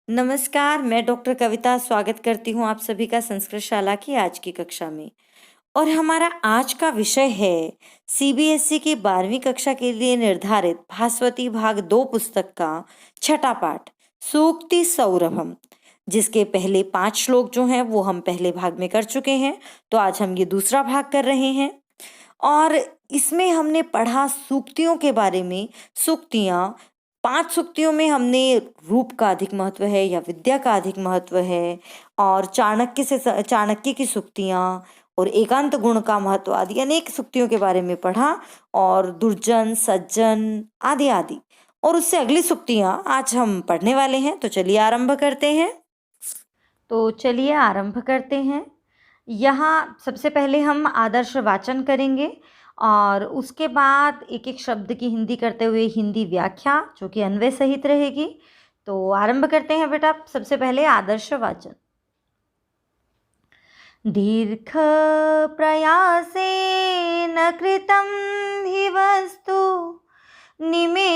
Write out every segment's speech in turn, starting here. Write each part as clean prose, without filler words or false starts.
नमस्कार, मैं डॉक्टर कविता स्वागत करती हूँ आप सभी का संस्कृत शाला की आज की कक्षा में। और हमारा आज का विषय है सीबीएसई की 12वीं कक्षा के लिए निर्धारित भास्वती भाग 2 पुस्तक का छठा पाठ सूक्ति सौरभम, जिसके पहले 5 श्लोक जो हैं वो हम पहले भाग में कर चुके हैं। तो आज हम ये दूसरा भाग कर रहे हैं और इसमें हमने पढ़ा सूक्तियों के बारे में। सूक्तियाँ 5 सूक्तियों में हमने रूप का अधिक महत्व है या विद्या का अधिक महत्व है, और चाणक्य की सूक्तियाँ और एकांत गुण का महत्व आदि अनेक सूक्तियों के बारे में पढ़ा, और दुर्जन सज्जन आदि आदि। और उससे अगली सूक्तियाँ आज हम पढ़ने वाले हैं। तो चलिए आरंभ करते हैं। यहाँ सबसे पहले हम आदर्श वाचन करेंगे और उसके बाद एक एक शब्द की हिंदी करते हुए हिंदी व्याख्या जो कि अन्वय सहित रहेगी। तो आरंभ करते हैं बेटा। सबसे पहले आदर्श वाचन। दीर्घ प्रयासेन कृतं हि वस्तु निमेषमात्रेण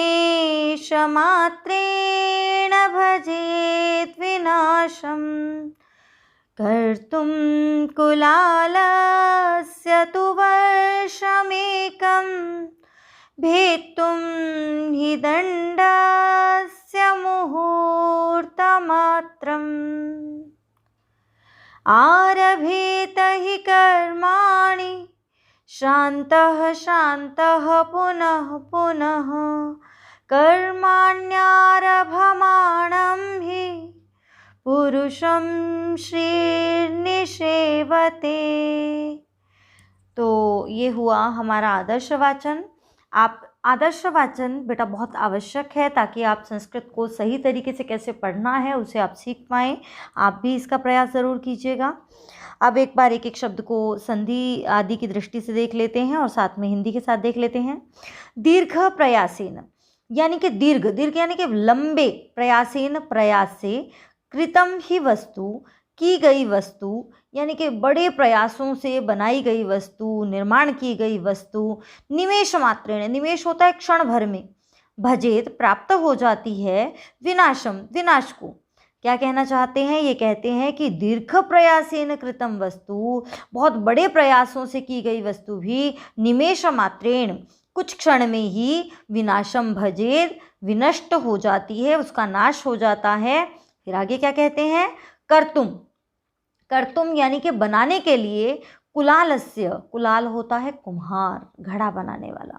भजेत् विनाशम् कर्तुं कुलालस्य तु वर्षमेकं भेत्तुं हि दण्डस्य मुहूर्तमात्रम् आरभेत हि कर्माणि शान्तः शान्तः पुनः पुनः कर्माण्यारभमाणं हि पुरुषम श्रीर्निषेवते। तो ये हुआ हमारा आदर्श वाचन। आप आदर्श वाचन बेटा बहुत आवश्यक है ताकि आप संस्कृत को सही तरीके से कैसे पढ़ना है उसे आप सीख पाएँ। आप भी इसका प्रयास ज़रूर कीजिएगा। अब एक बार एक एक शब्द को संधि आदि की दृष्टि से देख लेते हैं और साथ में हिंदी के साथ देख लेते हैं। दीर्घ प्रयासेन यानी कि दीर्घ यानी कि लंबे, प्रयासेन प्रयास से, कृतम ही वस्तु की गई वस्तु यानी कि बड़े प्रयासों से बनाई गई वस्तु, निर्माण की गई वस्तु, निमेष मात्रेण, निमेष होता है क्षण भर में, भजेत प्राप्त हो जाती है, विनाशम विनाश को। क्या कहना चाहते हैं? ये कहते हैं कि दीर्घ प्रयासेन कृतम वस्तु, बहुत बड़े प्रयासों से की गई वस्तु भी निमेष मात्रेण, कुछ क्षण में ही, विनाशम भजेत, विनष्ट हो जाती है, उसका नाश हो जाता है। फिर आगे क्या कहते हैं? कर्तुम, कर्तुम यानी कि बनाने के लिए, कुलालस्य, कुलाल होता है कुम्हार, घड़ा बनाने वाला।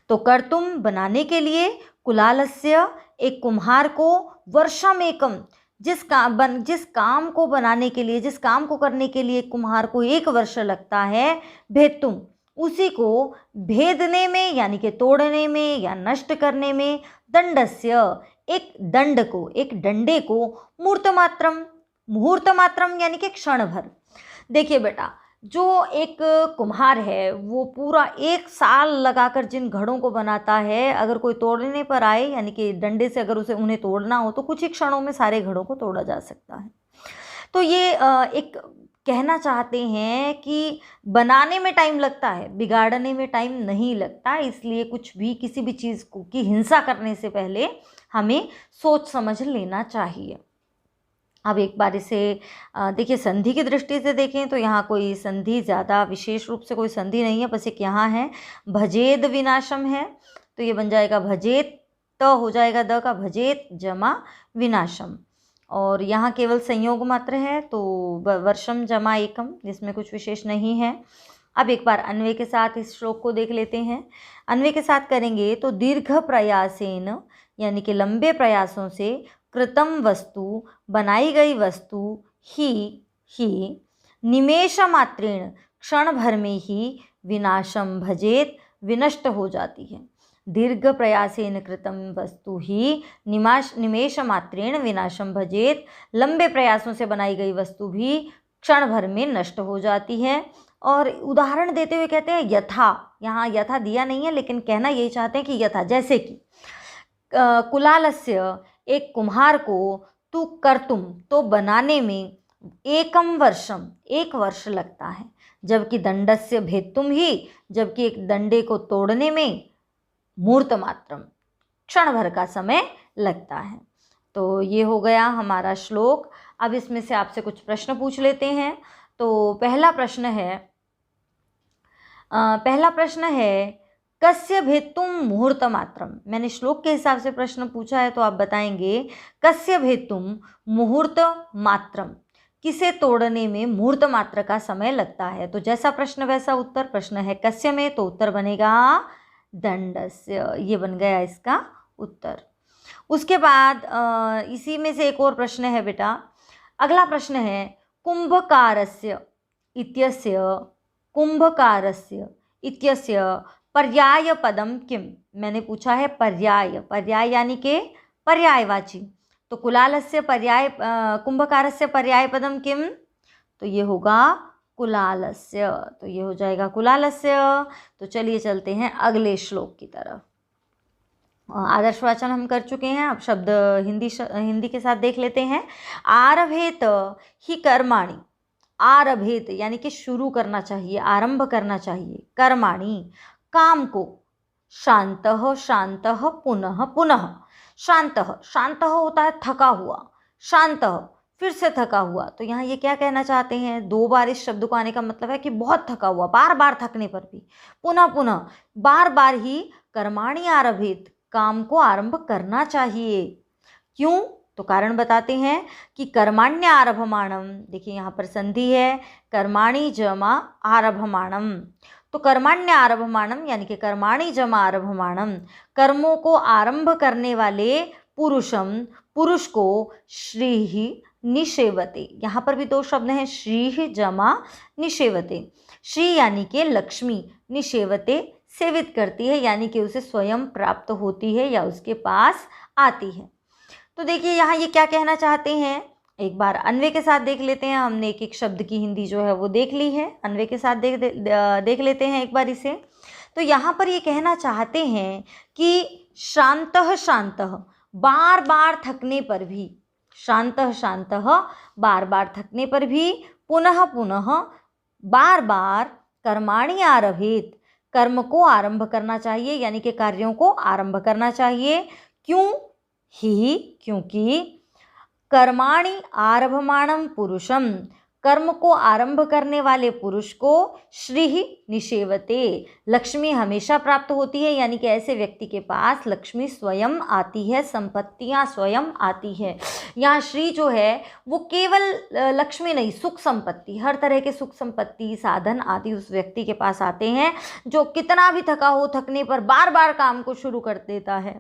तो कर्तुम बनाने के लिए, कुलालस्य एक कुम्हार को, वर्षमेकम जिस काम को बनाने के लिए, जिस काम को करने के लिए कुम्हार को 1 वर्ष लगता है, भेत्तुम उसी को भेदने में यानी कि तोड़ने में या नष्ट करने में, दंडस्य एक दंड को, एक डंडे को, मुहूर्त मात्रम यानी कि क्षण भर। देखिए बेटा, जो एक कुम्हार है वो पूरा 1 साल लगाकर जिन घड़ों को बनाता है, अगर कोई तोड़ने पर आए यानी कि डंडे से अगर उन्हें तोड़ना हो तो कुछ ही क्षणों में सारे घड़ों को तोड़ा जा सकता है। तो ये एक कहना चाहते हैं कि बनाने में टाइम लगता है, बिगाड़ने में टाइम नहीं लगता। इसलिए कुछ भी, किसी भी चीज़ को की हिंसा करने से पहले हमें सोच समझ लेना चाहिए। अब एक बार इसे देखिए संधि की दृष्टि से देखें तो यहाँ कोई संधि ज़्यादा विशेष रूप से कोई संधि नहीं है, बस एक यहाँ है भजेद विनाशम है, तो ये बन जाएगा भजेत, त हो जाएगा द का, भजेत जमा विनाशम। और यहाँ केवल संयोग मात्र है तो वर्षम जमा एकम, जिसमें कुछ विशेष नहीं है। अब एक बार अन्वय के साथ इस श्लोक को देख लेते हैं। अन्वय के साथ करेंगे तो दीर्घ प्रयासेन यानी कि लंबे प्रयासों से, कृतम वस्तु बनाई गई वस्तु, ही निमेष मात्रेण क्षण भर में ही, विनाशम भजेत विनष्ट हो जाती है। दीर्घ प्रयासेन कृतम वस्तु ही निमेष मात्रेण विनाशम भजेत, लंबे प्रयासों से बनाई गई वस्तु भी क्षण भर में नष्ट हो जाती है। और उदाहरण देते हुए कहते हैं यथा, यहाँ यथा दिया नहीं है लेकिन कहना यही चाहते हैं कि यथा, जैसे कि कुलालस्य एक कुम्हार को, तू कर्तुम तो बनाने में, एकम वर्षम 1 वर्ष लगता है, जबकि दंडस्य भेत्तुम ही, जबकि एक दंडे को तोड़ने में, मूर्त मात्रम क्षण भर का समय लगता है। तो ये हो गया हमारा श्लोक। अब इसमें से आपसे कुछ प्रश्न पूछ लेते हैं। तो पहला प्रश्न है कस्य भेत्तुम मुहूर्त मात्रम। मैंने श्लोक के हिसाब से प्रश्न पूछा है, तो आप बताएंगे कस्य भेत्तुम मुहूर्त मात्रम, किसे तोड़ने में मुहूर्त मात्र का समय लगता है। तो जैसा प्रश्न वैसा उत्तर। प्रश्न है कस्य में, तो उत्तर बनेगा दंडस्य। ये बन गया इसका उत्तर। उसके बाद इसी में से एक और प्रश्न है बेटा। अगला प्रश्न है कुंभकारस्य इत्यस्य पर्याय पदम किम। मैंने पूछा है पर्याय यानी के पर्यायवाची। तो कुलालस्य कुंभकारस्य पर्याय पदम किम, तो ये होगा कुलालस्य। तो ये हो जाएगा कुलालस्य। तो चलिए चलते हैं अगले श्लोक की तरफ। आदर्शवाचन हम कर चुके हैं, अब शब्द हिंदी के साथ देख लेते हैं। आरभेत ही कर्माणि। आरभेत यानी कि शुरू करना चाहिए, आरंभ करना चाहिए। कर्माणि काम को। शांतः पुनः। शांतः होता है थका हुआ। शांतः फिर से थका हुआ। तो यहाँ ये क्या कहना चाहते हैं, 2 बार इस शब्द को आने का मतलब है कि बहुत थका हुआ, बार बार थकने पर भी। पुनः बार बार ही कर्माणि आरभेत, काम को आरंभ करना चाहिए। क्यों, तो कारण बताते हैं कि कर्माण्य आरभमाणम। देखिए यहाँ पर संधि है, कर्माणि जमा आरभमाणम। तो कर्माण्य आरभमाणम यानी कि कर्माणि जमा आरभमाणम, कर्मों को आरंभ करने वाले पुरुष को श्री निषेवते। यहाँ पर भी 2 शब्द हैं, श्री जमा निषेवते। श्री यानी कि लक्ष्मी, निषेवते सेवित करती है, यानी कि उसे स्वयं प्राप्त होती है या उसके पास आती है। तो देखिए यहाँ ये क्या कहना चाहते हैं, एक बार अन्वय के साथ देख लेते हैं। हमने एक एक शब्द की हिंदी जो है वो देख ली है, अन्वय के साथ देख लेते हैं एक बार इसे। तो यहाँ पर ये कहना चाहते हैं कि शांतः बार बार थकने पर भी, शांतः बार बार थकने पर भी, पुनः बार बार कर्माणि आरभेत, कर्म को आरंभ करना चाहिए, यानी कि कार्यों को आरंभ करना चाहिए। क्योंकि कर्माणि आरभमाणम पुरुषम, कर्म को आरंभ करने वाले पुरुष को श्री निषेवते, लक्ष्मी हमेशा प्राप्त होती है, यानी कि ऐसे व्यक्ति के पास लक्ष्मी स्वयं आती है, संपत्तियां स्वयं आती है। यहाँ श्री जो है वो केवल लक्ष्मी नहीं, सुख संपत्ति, हर तरह के सुख संपत्ति, साधन आदि उस व्यक्ति के पास आते हैं जो कितना भी थका हो, थकने पर बार बार काम को शुरू कर देता है।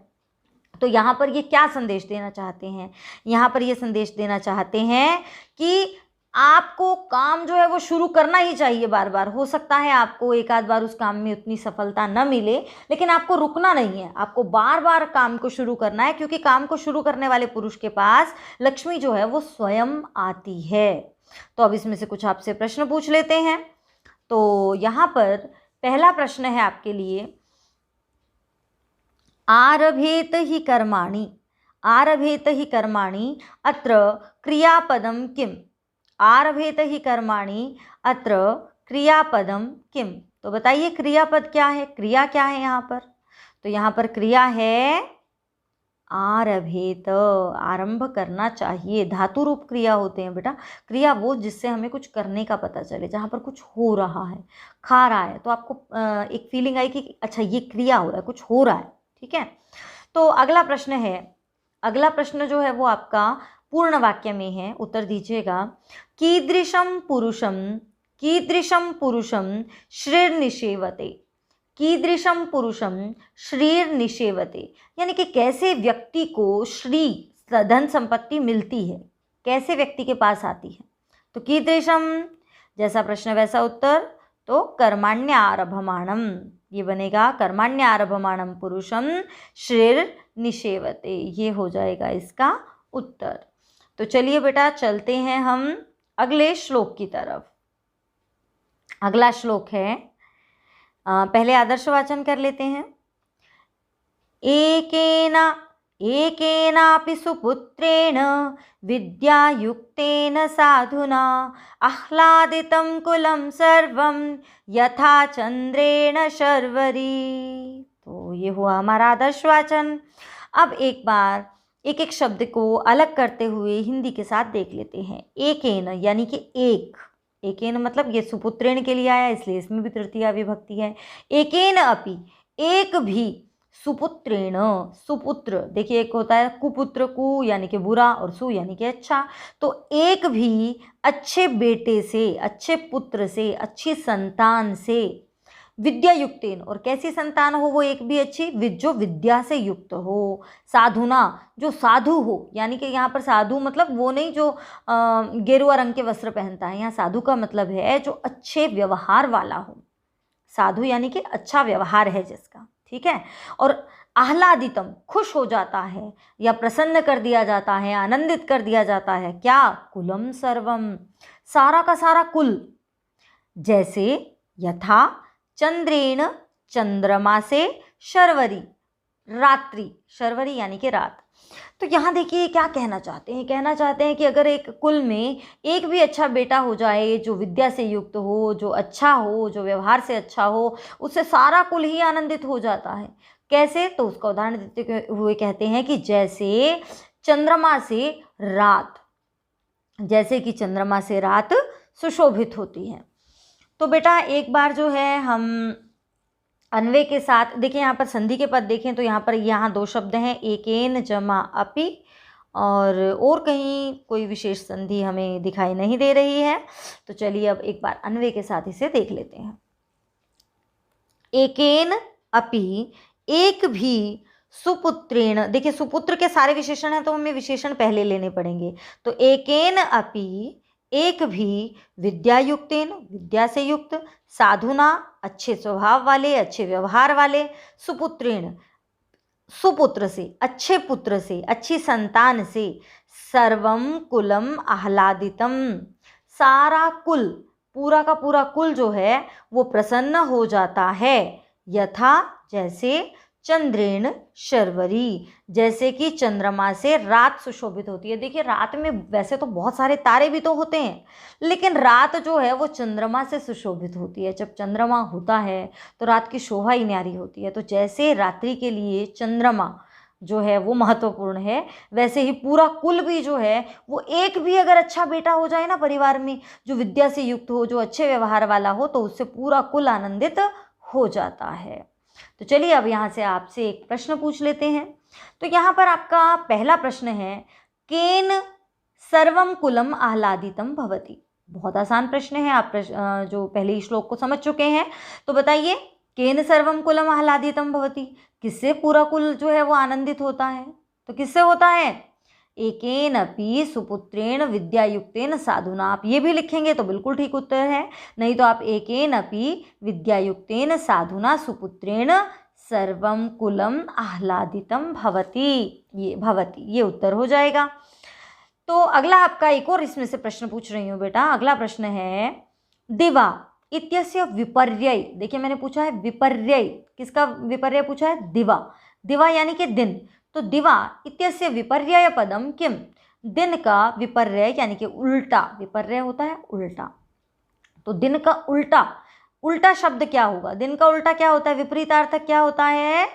तो यहाँ पर ये क्या संदेश देना चाहते हैं, यहाँ पर ये संदेश देना चाहते हैं कि आपको काम जो है वो शुरू करना ही चाहिए बार बार। हो सकता है आपको एक आध बार उस काम में उतनी सफलता न मिले, लेकिन आपको रुकना नहीं है, आपको बार बार काम को शुरू करना है, क्योंकि काम को शुरू करने वाले पुरुष के पास लक्ष्मी जो है वो स्वयं आती है। तो अब इसमें से कुछ आपसे प्रश्न पूछ लेते हैं। तो यहाँ पर पहला प्रश्न है आपके लिए, आरभेत ही कर्माणि अत्र क्रियापदम किम। आरभेत ही कर्माणि अत्र क्रियापदम किम। तो बताइए क्रियापद क्या है, क्रिया क्या है यहाँ पर। तो यहाँ पर क्रिया है आरभेत, आरंभ करना चाहिए। धातु रूप क्रिया होते हैं बेटा। क्रिया वो जिससे हमें कुछ करने का पता चले, जहाँ पर कुछ हो रहा है, खा रहा है तो आपको एक फीलिंग आई कि अच्छा ये क्रिया हो रहा है, कुछ हो रहा है, ठीक है। तो अगला प्रश्न जो है वो आपका पूर्ण वाक्य में है, उत्तर दीजिएगा। कीदृशं पुरुषं श्रीर्निषेवते। कीदृशं पुरुषं श्रीर्निषेवते, यानी कि कैसे व्यक्ति को श्री धन संपत्ति मिलती है, कैसे व्यक्ति के पास आती है। तो कीदृशं जैसा प्रश्न वैसा उत्तर। तो कर्माण्य आरभमाणम, ये बनेगा कर्माण्य आरभमाणम पुरुषम श्रीर्निषेवते, ये हो जाएगा इसका उत्तर। तो चलिए बेटा चलते हैं हम अगले श्लोक की तरफ। अगला श्लोक है, पहले आदर्शवाचन कर लेते हैं। एकेनापि सुपुत्रेण विद्यायुक्तेन साधुना आह्लादितं कुलं सर्वं यथा चंद्रेण शर्वरी। तो ये हुआ हमारा आदर्शवाचन। अब एक बार एक एक शब्द को अलग करते हुए हिंदी के साथ देख लेते हैं। एकेन यानी कि एक, एकेन मतलब ये सुपुत्रेण के लिए आया, इसलिए इसमें भी तृतीया विभक्ति है। एकेन अपि, एक भी, सुपुत्रेण, सुपुत्र, देखिए एक होता है कुपुत्र, कु यानी कि बुरा और सु यानी कि अच्छा, तो एक भी अच्छे बेटे से, अच्छे पुत्र से, अच्छी संतान से, विद्या युक्तेन, और कैसी संतान हो वो एक भी अच्छी, जो विद्या से युक्त हो, साधुना, जो साधु हो, यानी कि यहाँ पर साधु मतलब वो नहीं जो गेरुआ रंग के वस्त्र पहनता है, यहाँ साधु का मतलब है जो अच्छे व्यवहार वाला हो, साधु यानी कि अच्छा व्यवहार है जिसका, ठीक है। और आह्लादितम, खुश हो जाता है या प्रसन्न कर दिया जाता है, आनंदित कर दिया जाता है, क्या, कुलम सर्वम, सारा का सारा कुल, जैसे यथा चंद्रेण, चंद्रमा से, शर्वरी, रात्रि, शर्वरी यानी कि रात। तो यहाँ देखिए क्या कहना चाहते हैं, कहना चाहते हैं कि अगर एक कुल में एक भी अच्छा बेटा हो जाए जो विद्या से युक्त हो, जो अच्छा हो, जो व्यवहार से अच्छा हो, उससे सारा कुल ही आनंदित हो जाता है। कैसे, तो उसका उदाहरण देते हुए कहते हैं कि जैसे चंद्रमा से रात, जैसे कि चंद्रमा से रात सुशोभित होती है। तो बेटा एक बार जो है हम अन्वय के साथ देखिए, यहाँ पर संधि के पद देखें तो यहाँ दो शब्द हैं, एकेन जमा अपि, और कहीं कोई विशेष संधि हमें दिखाई नहीं दे रही है। तो चलिए अब एक बार अन्वय के साथ इसे देख लेते हैं। एकेन अपि, एक भी, सुपुत्रेण, देखिए सुपुत्र के सारे विशेषण हैं तो हमें विशेषण पहले लेने पड़ेंगे। तो एकेन अपि, एक भी, विद्यायुक्तेन, विद्या से युक्त, साधुना, अच्छे स्वभाव वाले, अच्छे व्यवहार वाले, सुपुत्रेण, सुपुत्र से, अच्छे पुत्र से, अच्छी संतान से, सर्वम कुलम आह्लादितम, सारा कुल, पूरा का पूरा कुल जो है वो प्रसन्न हो जाता है। यथा, जैसे, चंद्रेण शर्वरी, जैसे कि चंद्रमा से रात सुशोभित होती है। देखिए रात में वैसे तो बहुत सारे तारे भी तो होते हैं, लेकिन रात जो है वो चंद्रमा से सुशोभित होती है। जब चंद्रमा होता है तो रात की शोभा ही न्यारी होती है। तो जैसे रात्रि के लिए चंद्रमा जो है वो महत्वपूर्ण है, वैसे ही पूरा कुल भी जो है वो एक भी अगर अच्छा बेटा हो जाए ना परिवार में, जो विद्या से युक्त हो, जो अच्छे व्यवहार वाला हो, तो उससे पूरा कुल आनंदित हो जाता है। तो चलिए अब यहाँ से आपसे एक प्रश्न पूछ लेते हैं। तो यहाँ पर आपका पहला प्रश्न है, केन सर्वम कुलम आह्लादितम भवति। बहुत आसान प्रश्न है, आप जो पहले ही श्लोक को समझ चुके हैं। तो बताइए, केन सर्वम कुलम आह्लादितम भवति, किससे पूरा कुल जो है वो आनंदित होता है? तो किससे होता है? एकेन अपि सुपुत्रेण विद्यायुक्तेन साधुना। आप ये भी लिखेंगे तो बिल्कुल ठीक उत्तर है, नहीं तो आप एकेन अपि विद्यायुक्तेन साधुना सुपुत्रेण सर्वम कुलम आह्लादितम भवति, ये उत्तर हो जाएगा। तो अगला आपका एक और इसमें से प्रश्न पूछ रही हूँ बेटा। अगला प्रश्न है, दिवा इत्यस्य विपर्यय। देखिए मैंने पूछा है विपर्यय, किसका विपर्यय पूछा है? दिवा, दिवा यानी कि दिन। तो दिवा इत्यस्य विपर्यय पदम किम, दिन का विपर्यय यानी कि उल्टा, विपर्यय होता है उल्टा, तो दिन का उल्टा, उल्टा शब्द क्या होगा? दिन का उल्टा क्या होता है? विपरीतार्थक क्या होता है?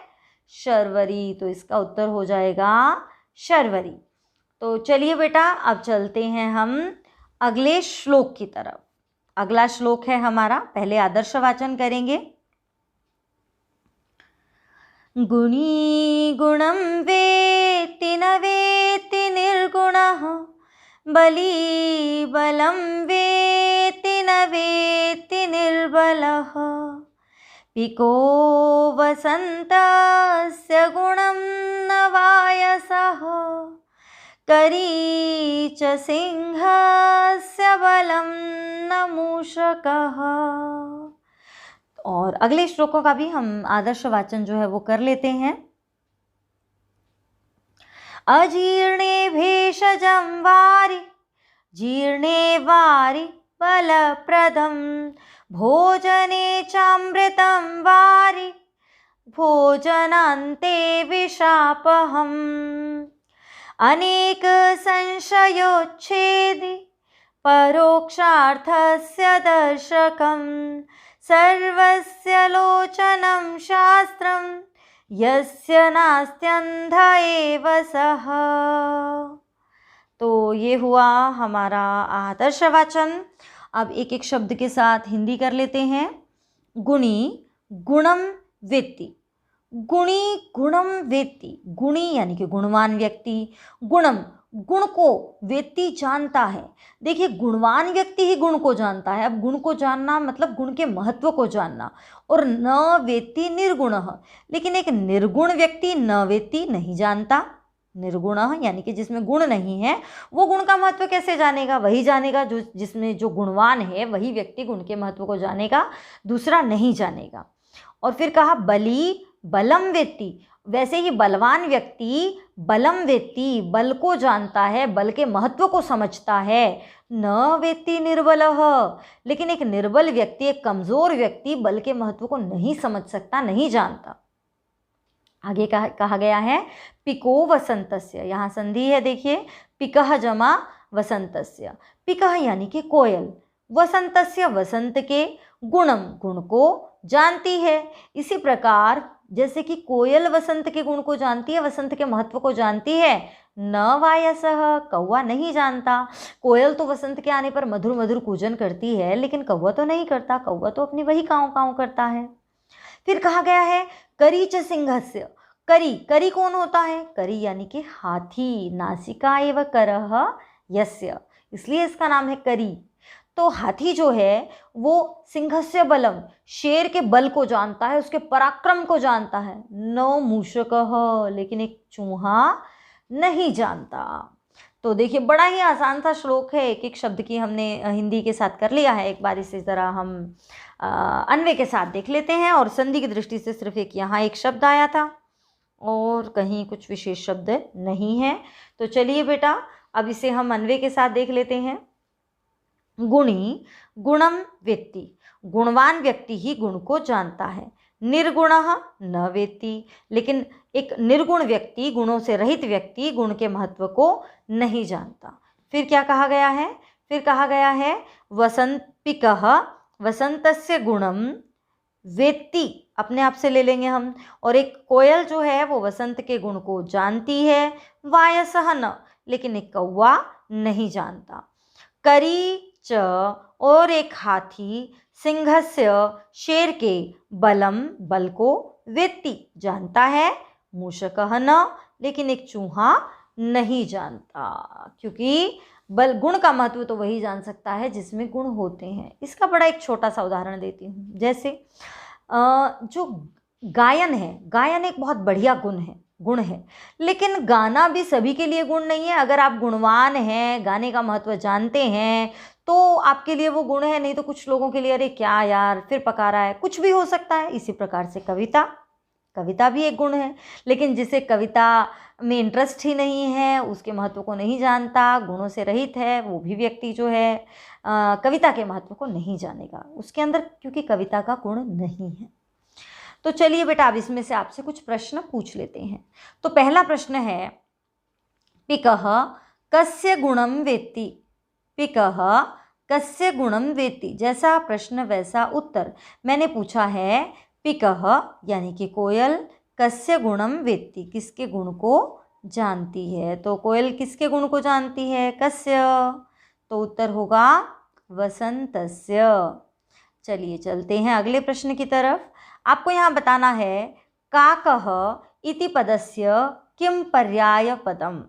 शर्वरी। तो इसका उत्तर हो जाएगा शर्वरी। तो चलिए बेटा अब चलते हैं हम अगले श्लोक की तरफ। अगला श्लोक है हमारा, पहले आदर्श वाचन करेंगे। गुणी गुणं वेत्ति न वेत्ति निर्गुणः, बली बलं वेत्ति न वेत्ति निर्बलः, पिको वसन्तस्य गुणं न वायसः, करी च सिंहस्य बलं न मूषकः। और अगले श्लोकों का भी हम आदर्श वाचन जो है वो कर लेते हैं। अजीर्णे भेषजं वारि, जीर्णे वारि बलप्रदं, भोजने चामृतं वारि, भोजनान्ते विषापहम्, अनेक संशयोच्छेदि, परोक्षार्थस्य दर्शकम्, सर्वस्य लोचनं शास्त्रं, यस्य नास्त्यन्ध एव सः। तो ये हुआ हमारा आदर्शवाचन। अब एक एक शब्द के साथ हिंदी कर लेते हैं। गुणी गुणम वेत्ति, गुणी गुणम वेत्ति, गुणी यानी कि गुणवान व्यक्ति, गुणम गुण को, वेत्ति जानता है। देखिए गुणवान व्यक्ति ही गुण को जानता है। अब गुण को जानना मतलब गुण के महत्व को जानना। और न वेत्ति निर्गुणः, लेकिन एक निर्गुण व्यक्ति न वेत्ति नहीं जानता। निर्गुणः यानी कि जिसमें गुण नहीं है वो गुण का महत्व कैसे जानेगा? वही जानेगा जो जिसमें जो गुणवान है, वही व्यक्ति गुण के महत्व को जानेगा, दूसरा नहीं जानेगा। और फिर कहा बली बलम वेत्ति, वैसे ही बलवान व्यक्ति बलम वेत्ति, बल को जानता है, बल के महत्व को समझता है। न वेत्ति निर्बलः, लेकिन एक निर्बल व्यक्ति, एक कमजोर व्यक्ति बल के महत्व को नहीं समझ सकता, नहीं जानता। आगे कहा गया है पिको वसंतस्य, यहाँ संधि है देखिए, पिकः जमा वसंतस्य। पिकः यानी कि कोयल, वसंतस्य वसंत के, गुणम गुण को जानती है। इसी प्रकार जैसे कि कोयल वसंत के गुण को जानती है, वसंत के महत्व को जानती है, न वायसः, कौवा नहीं जानता। कोयल तो वसंत के आने पर मधुर मधुर कूजन करती है, लेकिन कौवा तो नहीं करता, कौवा तो अपनी वही काँव काँव करता है। फिर कहा गया है करी च सिंहस्य, करी, करी कौन होता है? करी यानी कि हाथी, नासिका एव करः यस्य, इसलिए इसका नाम है करी। तो हाथी जो है वो सिंहस्य बलम, शेर के बल को जानता है, उसके पराक्रम को जानता है। न मूषकः, लेकिन एक चूहा नहीं जानता। तो देखिए बड़ा ही आसान सा श्लोक है, एक एक शब्द की हमने हिंदी के साथ कर लिया है। एक बार इसी तरह हम अन्वय के साथ देख लेते हैं। और संधि की दृष्टि से सिर्फ एक यहाँ एक शब्द आया था और कहीं कुछ विशेष शब्द नहीं है। तो चलिए बेटा अब इसे हम अन्वय के साथ देख लेते हैं। गुणी गुणम वेत्ति, गुणवान व्यक्ति ही गुण को जानता है। निर्गुणः न वेत्ति, लेकिन एक निर्गुण व्यक्ति, गुणों से रहित व्यक्ति गुण के महत्व को नहीं जानता। फिर क्या कहा गया है? फिर कहा गया है वसंतिकः वसंतस्य गुणम वेत्ति, अपने आप से ले लेंगे हम। और एक कोयल जो है वो वसंत के गुण को जानती है। वायसः न, लेकिन एक कौवा नहीं जानता। करी च, और एक हाथी, सिंहस्य शेर के, बलम बल को, वेत्ति जानता है, मूषकः न, लेकिन एक चूहा नहीं जानता। क्योंकि बल गुण का महत्व तो वही जान सकता है जिसमें गुण होते हैं। इसका बड़ा एक छोटा सा उदाहरण देती हूँ। जैसे जो गायन है, गायन एक बहुत बढ़िया गुण है, लेकिन गाना भी सभी के लिए गुण नहीं है। अगर आप गुणवान हैं, गाने का महत्व जानते हैं, तो आपके लिए वो गुण है, नहीं तो कुछ लोगों के लिए अरे क्या यार फिर पका रहा है, कुछ भी हो सकता है। इसी प्रकार से कविता भी एक गुण है, लेकिन जिसे कविता में इंटरेस्ट ही नहीं है, उसके महत्व को नहीं जानता, गुणों से रहित है, वो भी व्यक्ति जो है कविता के महत्व को नहीं जानेगा उसके अंदर, क्योंकि कविता का गुण नहीं है। तो चलिए बेटा अब इसमें से आपसे कुछ प्रश्न पूछ लेते हैं। तो पहला प्रश्न है पिकः कस्य गुणम वेत्ति, पिकः कस्य गुणम वेत्ति, जैसा प्रश्न वैसा उत्तर। मैंने पूछा है पिकः यानी कि कोयल, कस्य गुणम वेत्ति, किसके गुण को जानती है। तो कोयल किसके गुण को जानती है? कस्य, तो उत्तर होगा वसंतस्य। चलिए चलते हैं अगले प्रश्न की तरफ। आपको यहाँ बताना है काकः इति पदस्य किम पर्याय पदम।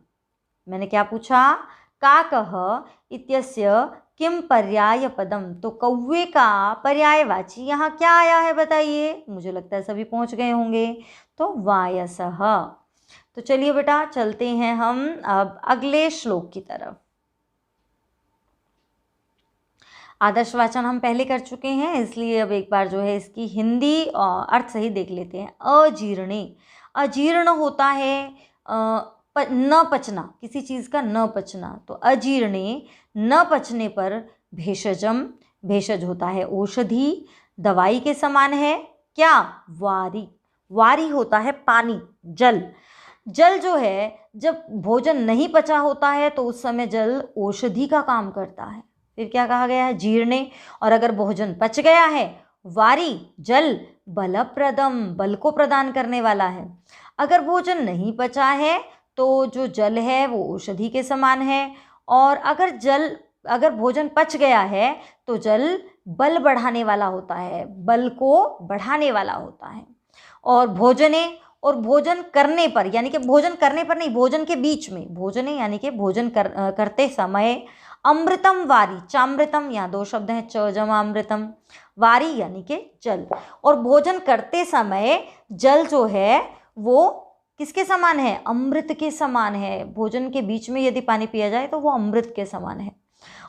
मैंने क्या पूछा? काकः इत्यस्य किम पर्याय पदम, तो कौवे का पर्यायवाची यहाँ क्या आया है बताइए। मुझे लगता है सभी पहुँच गए होंगे। तो वायसः। तो चलिए बेटा चलते हैं हम अब अगले श्लोक की तरफ। आदर्शवाचन हम पहले कर चुके हैं, इसलिए अब एक बार जो है इसकी हिंदी अर्थ सही देख लेते हैं। अजीर्णे, अजीर्ण होता है न पचना, किसी चीज़ का न पचना। तो अजीर्णे, न पचने पर भेषजम, भेषज होता है औषधि, दवाई के समान है। क्या? वारी, वारी होता है पानी, जल। जल जो है जब भोजन नहीं पचा होता है तो उस समय जल औषधि का काम करता है। फिर क्या कहा गया है? जीर्णे, और अगर भोजन पच गया है, वारी जल बलप्रदम, बल को प्रदान करने वाला है। अगर भोजन नहीं पचा है तो जो जल है वो औषधि के समान है, और अगर भोजन पच गया है तो जल बल बढ़ाने वाला होता है, बल को बढ़ाने वाला होता है। और भोजन करने पर, यानी कि भोजन करने पर नहीं, भोजन के बीच में, भोजने यानी कि भोजन करते समय अमृतम वारी, चामृतम, यहाँ दो शब्द हैं, च जमा अमृतम, वारी यानी कि जल। और भोजन करते समय जल जो है वो किसके समान है? अमृत के समान है। भोजन के बीच में यदि पानी पिया जाए तो वो अमृत के समान है।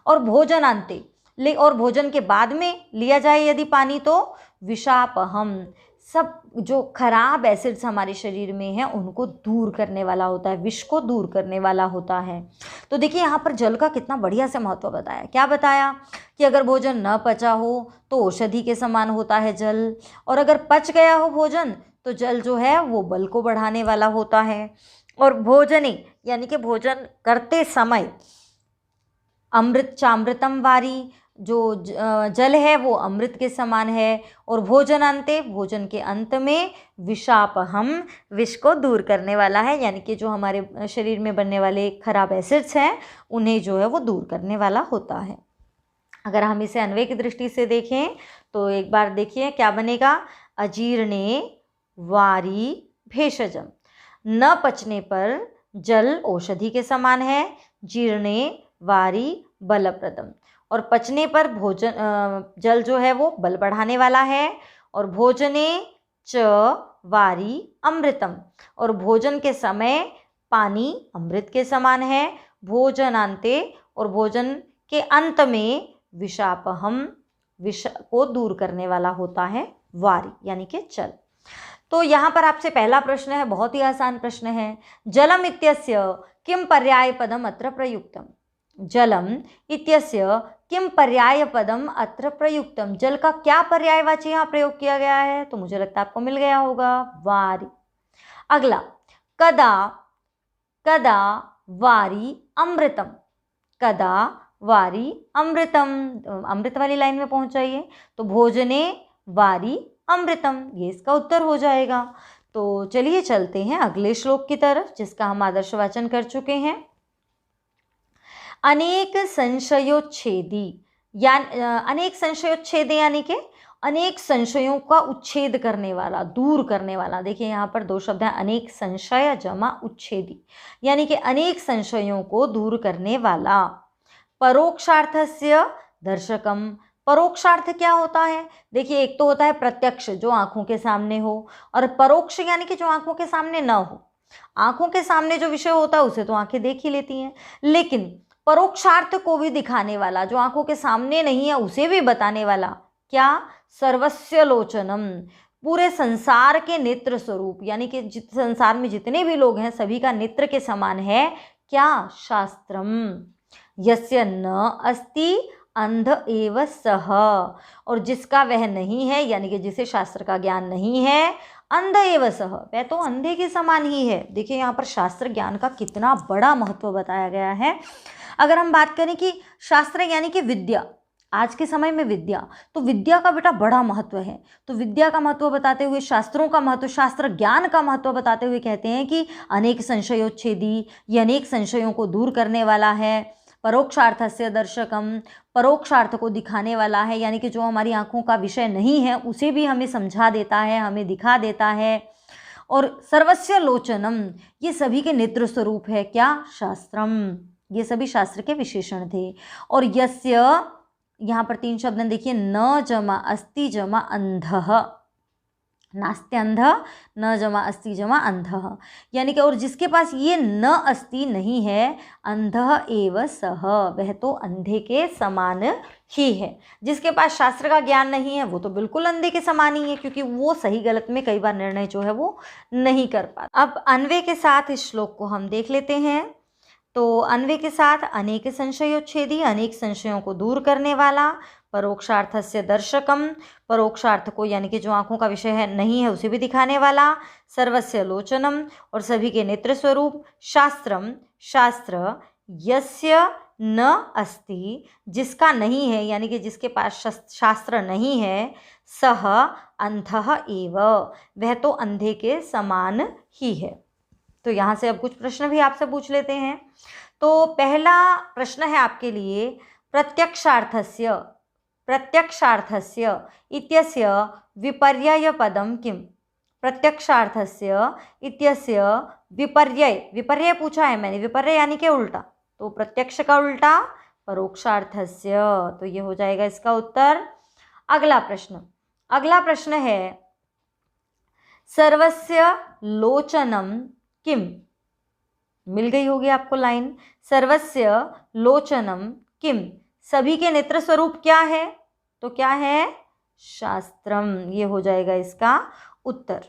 और भोजनांते, और भोजन के बाद में लिया जाए यदि पानी तो विषापहम, सब जो खराब एसिड्स हमारे शरीर में हैं उनको दूर करने वाला होता है, विष को दूर करने वाला होता है। तो देखिए यहाँ पर जल का कितना बढ़िया से महत्व बताया। क्या बताया? कि अगर भोजन न पचा हो तो औषधि के समान होता है जल, और अगर पच गया हो भोजन तो जल जो है वो बल को बढ़ाने वाला होता है। और भोजने यानी कि भोजन करते समय अमृत चामृतम वारी, जो जल है वो अमृत के समान है। और भोजनांते, भोजन के अंत में विषापहम, विष को दूर करने वाला है, यानी कि जो हमारे शरीर में बनने वाले खराब एसिड्स हैं उन्हें जो है वो दूर करने वाला होता है। अगर हम इसे अन्वय की दृष्टि से देखें तो एक बार देखिए क्या बनेगा। अजीर्णे वारी भेषजम, न पचने पर जल औषधि के समान है, जीर्णे वारी बलप्रदम, और पचने पर जल जो है वो बल बढ़ाने वाला है। और भोजने च वारी अमृतम, और भोजन के समय पानी अमृत के समान है। भोजनांते, और भोजन के अंत में विषापहम, विष को दूर करने वाला होता है वारी यानी कि जल। तो यहाँ पर आपसे पहला प्रश्न है, बहुत ही आसान प्रश्न है। जलम इत्यस्य किम पर्याय पदम अत्र प्रयुक्तम? जलम इत्यस्य किम पर्याय पदम अत्र प्रयुक्तम, जल का क्या पर्यायवाची यहाँ प्रयोग किया गया है? तो मुझे लगता है आपको मिल गया होगा, वारी। अगला, कदा कदा वारी अमृतम, कदा वारी अमृतम, अमृत वाली लाइन में पहुंच जाइए। तो भोजने वारी अमृतम, ये इसका उत्तर हो जाएगा। तो चलिए चलते हैं अगले श्लोक की तरफ, जिसका हम आदर्श वाचन कर चुके हैं। अनेक संशयोच्छेदी, अनेक संशयोच्छेदी यानी कि अनेक संशयों का उच्छेद करने वाला, दूर करने वाला। देखिए यहाँ पर दो शब्द हैं, अनेक संशय जमा उच्छेदी, यानी कि अनेक संशयों को दूर करने वाला। परोक्षार्थस्य दर्शकम, परोक्षार्थ क्या होता है? देखिए एक तो होता है प्रत्यक्ष, जो आंखों के सामने हो, और परोक्ष यानी कि जो आंखों के सामने न हो। आंखों के सामने जो विषय होता है उसे तो आंखें देख ही लेती हैं, लेकिन परोक्षार्थ को भी दिखाने वाला, जो आंखों के सामने नहीं है उसे भी बताने वाला, क्या? सर्वस्य लोचनम, पूरे संसार के नेत्र स्वरूप, यानी कि संसार में जितने भी लोग हैं सभी का नेत्र के समान है, क्या? शास्त्रम। यस्य न अस्ति अंध एव सह, और जिसका वह नहीं है, यानी कि जिसे शास्त्र का ज्ञान नहीं है, अंध एव सह, वह तो अंधे के समान ही है। देखिए यहाँ पर शास्त्र ज्ञान का कितना बड़ा महत्व बताया गया है। अगर हम बात करें कि शास्त्र यानी कि विद्या, आज के समय में विद्या, तो विद्या का बेटा बड़ा महत्व है। तो विद्या का महत्व बताते हुए, शास्त्रों का महत्व, शास्त्र ज्ञान का महत्व बताते हुए कहते हैं कि अनेक संशयोच्छेदी, ये अनेक संशयों को दूर करने वाला है। परोक्षार्थस्य दर्शकम, परोक्षार्थ को दिखाने वाला है, यानी कि जो हमारी आंखों का विषय नहीं है उसे भी हमें समझा देता है, हमें दिखा देता है। और सर्वस्य लोचनम, ये सभी के नेत्र स्वरूप है, क्या? शास्त्रम, ये सभी शास्त्र के विशेषण थे। और यस्य, यहाँ पर तीन शब्द देखिए, न जमा अस्ति जमा अंधः, नास्त्यंध, न जमा अस्ति जमा अंधः, यानी कि और जिसके पास ये न अस्ति नहीं है, अंधः एव सह, वह तो अंधे के समान ही है। जिसके पास शास्त्र का ज्ञान नहीं है वो तो बिल्कुल अंधे के समान ही है, क्योंकि वो सही गलत में कई बार निर्णय जो है वो नहीं कर पाता। अब अन्वय के साथ इस श्लोक को हम देख लेते हैं। तो अन्वय के साथ, अनेक संशयोच्छेदी, अनेक संशयों को दूर करने वाला। परोक्षार्थस्य दर्शकम, परोक्षार्थ को यानी कि जो आंखों का विषय है नहीं है उसे भी दिखाने वाला। सर्वस्य लोचनम, और सभी के नेत्र स्वरूप। शास्त्रम, शास्त्र। यस्य न अस्ति, जिसका नहीं है यानी कि जिसके पास शास्त्र नहीं है, सह अंधः एव, वह तो अंधे के समान ही है। तो यहाँ से अब कुछ प्रश्न भी आपसे पूछ लेते हैं। तो पहला प्रश्न है आपके लिए, प्रत्यक्षार्थस्य इत्यस्य विपर्ययपदं किम्? प्रत्यक्षार्थस्य इत्यस्य विपर्यय पूछा है मैंने, विपर्यय यानी कि उल्टा, तो प्रत्यक्ष का उल्टा परोक्षार्थस्य, तो ये हो जाएगा इसका उत्तर। अगला प्रश्न है, सर्वस्य लोचनम किम? मिल गई होगी आपको लाइन, सर्वस्य लोचनम किम, सभी के नेत्र स्वरूप क्या है? तो क्या है? शास्त्रम, ये हो जाएगा इसका उत्तर।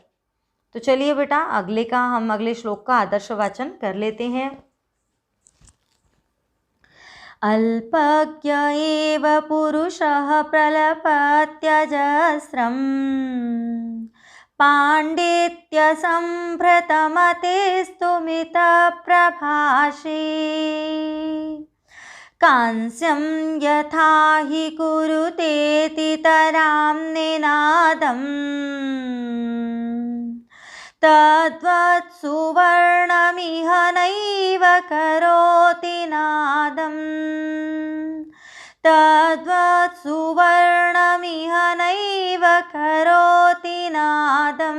तो चलिए बेटा हम अगले श्लोक का आदर्श वाचन कर लेते हैं। अल्पज्ञ एव पुरुषः प्रलपत्यजस्रम् पाण्डित्य संभृतमतेस्तु मितप्रभाषी कांस्यं यथा हि कुरुतेति तरां निनादम् तद्वत् सुवर्णमिह नैव करोति नादम् तद्वत् सुवर्णमिह नैव करोति नादम्।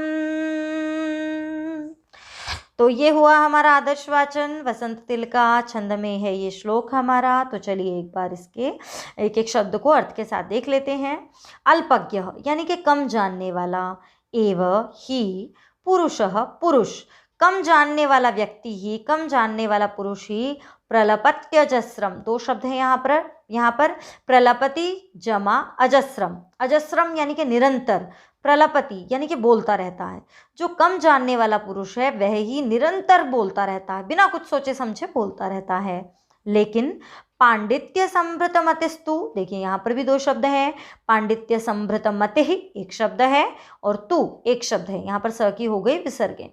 तो ये हुआ हमारा आदर्श वाचन, वसंत तिलका छंद में है ये श्लोक हमारा। तो चलिए एक बार इसके एक एक शब्द को अर्थ के साथ देख लेते हैं। अल्पज्ञ यानी कि कम जानने वाला, एव ही पुरुषः पुरुष, कम जानने वाला व्यक्ति ही, कम जानने वाला पुरुष ही, प्रलपत्यजस्रम, दो शब्द हैं यहाँ पर प्रलपति जमा अजस्रम, अजस्रम यानी कि निरंतर, प्रलपति यानी कि बोलता रहता है। जो कम जानने वाला पुरुष है वह ही निरंतर बोलता रहता है, बिना कुछ सोचे समझे बोलता रहता है। लेकिन पांडित्य संभृत मतिस्तु, देखिए यहाँ पर भी दो शब्द हैं, पांडित्य संभृत मति एक शब्द है और तू एक शब्द है, यहाँ पर स की हो गई विसर्गे।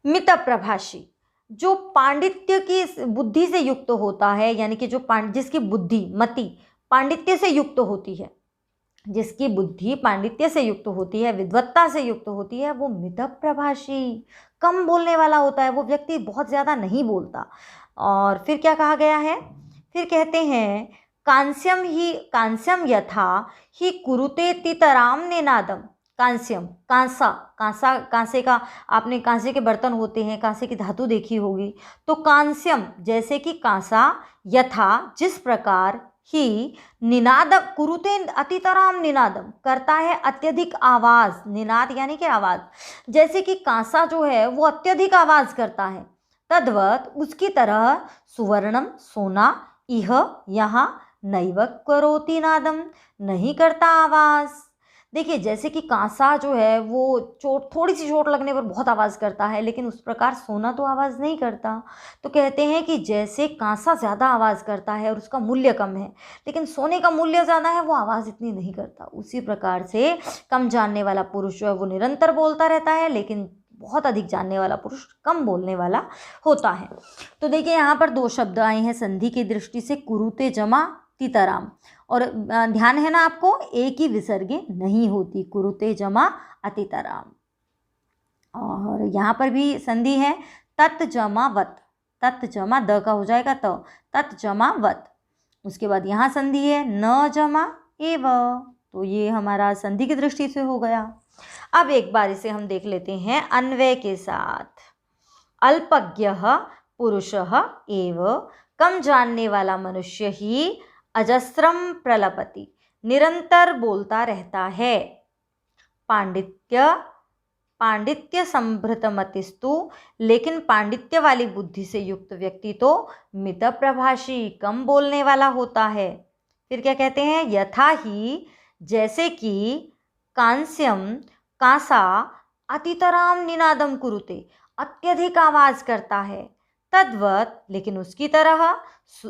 मित प्रभाषी, जो पांडित्य की बुद्धि से युक्त होता है, यानी कि जो जिसकी बुद्धि मति पांडित्य से युक्त होती है, जिसकी बुद्धि पांडित्य से युक्त होती है, विद्वत्ता से युक्त होती है, वो मित प्रभाषी, कम बोलने वाला होता है। वो व्यक्ति बहुत ज़्यादा नहीं बोलता। और फिर क्या कहा गया है? फिर कहते हैं कांस्यम यथा ही कुरुते तितराम निनादम। कांस्यम, कांसे का, आपने कांसे के बर्तन होते हैं, कांसे की धातु देखी होगी। तो कांस्यम जैसे कि कांसा, यथा जिस प्रकार, ही निनादम कुरुते अतितराम निनादम करता है अत्यधिक आवाज़, निनाद यानी कि आवाज़, जैसे कि कांसा जो है वो अत्यधिक आवाज़ करता है, तद्वत उसकी तरह सुवर्णम सोना, इह यहाँ, नैव करोति नादम नहीं करता आवाज़। देखिए जैसे कि कांसा जो है वो थोड़ी सी चोट लगने पर बहुत आवाज़ करता है, लेकिन उस प्रकार सोना तो आवाज़ नहीं करता। तो कहते हैं कि जैसे कांसा ज़्यादा आवाज़ करता है और उसका मूल्य कम है, लेकिन सोने का मूल्य ज़्यादा है, वो आवाज़ इतनी नहीं करता। उसी प्रकार से कम जानने वाला पुरुष जो है वो निरंतर बोलता रहता है, लेकिन बहुत अधिक जानने वाला पुरुष कम बोलने वाला होता है। तो देखिए यहाँ पर दो शब्द आए हैं संधि की दृष्टि से, कुरुते जमा तितराम, और ध्यान है ना आपको, एक ही विसर्गे नहीं होती, कुरुते जमा अतितराम। और यहाँ पर भी संधि है तत् जमा वत, तत् जमा द का हो जाएगा तो, तत् जमा वत। उसके बाद यहाँ संधि है न जमा एव, तो ये हमारा संधि की दृष्टि से हो गया। अब एक बार इसे हम देख लेते हैं अन्वय के साथ। अल्पज्ञः पुरुषः एव, कम जानने वाला मनुष्य ही, अजस्रम प्रलपति निरंतर बोलता रहता है, पांडित्य संभृतमतिस्तु, लेकिन पांडित्य वाली बुद्धि से युक्त व्यक्ति तो मित प्रभाषी कम बोलने वाला होता है। फिर क्या कहते हैं? यथा ही जैसे कि, कांस्यम कांसा, अतितराम निनादम कुरुते अत्यधिक आवाज करता है, तद्वत लेकिन उसकी तरह,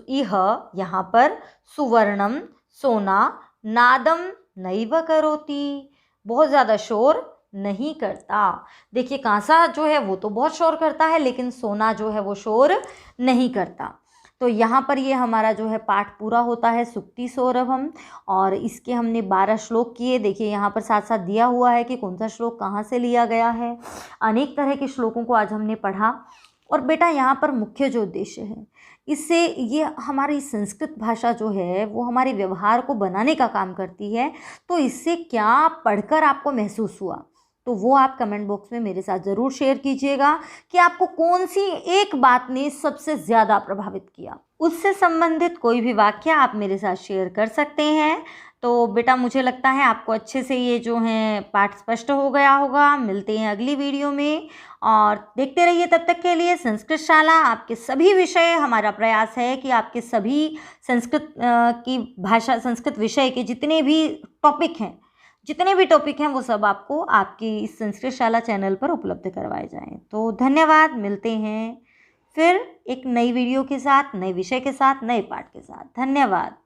इह यहाँ पर, सुवर्णम सोना, नादम नैव करोति बहुत ज़्यादा शोर नहीं करता। देखिए कांसा जो है वो तो बहुत शोर करता है, लेकिन सोना जो है वो शोर नहीं करता। तो यहाँ पर ये हमारा जो है पाठ पूरा होता है सुक्ति सौरभम, और इसके हमने 12 श्लोक किए। देखिए यहाँ पर साथ साथ दिया हुआ है कि कौन सा श्लोक कहाँ से लिया गया है। अनेक तरह के श्लोकों को आज हमने पढ़ा। और बेटा यहाँ पर मुख्य जो उद्देश्य है, इससे ये हमारी संस्कृत भाषा जो है वो हमारे व्यवहार को बनाने का काम करती है। तो इससे क्या पढ़कर आपको महसूस हुआ, तो वो आप कमेंट बॉक्स में मेरे साथ ज़रूर शेयर कीजिएगा कि आपको कौन सी एक बात ने सबसे ज़्यादा प्रभावित किया। उससे संबंधित कोई भी वाक्य आप मेरे साथ शेयर कर सकते हैं। तो बेटा मुझे लगता है आपको अच्छे से ये जो है पाठ स्पष्ट हो गया होगा। मिलते हैं अगली वीडियो में, और देखते रहिए। तब तक के लिए संस्कृत शाला आपके सभी विषय, हमारा प्रयास है कि आपके सभी संस्कृत की भाषा, संस्कृत विषय के जितने भी टॉपिक हैं वो सब आपको आपकी इस संस्कृत शाला चैनल पर उपलब्ध करवाए जाएं। तो धन्यवाद। मिलते हैं फिर एक नई वीडियो के साथ, नए विषय के साथ, नए पाठ के साथ। धन्यवाद।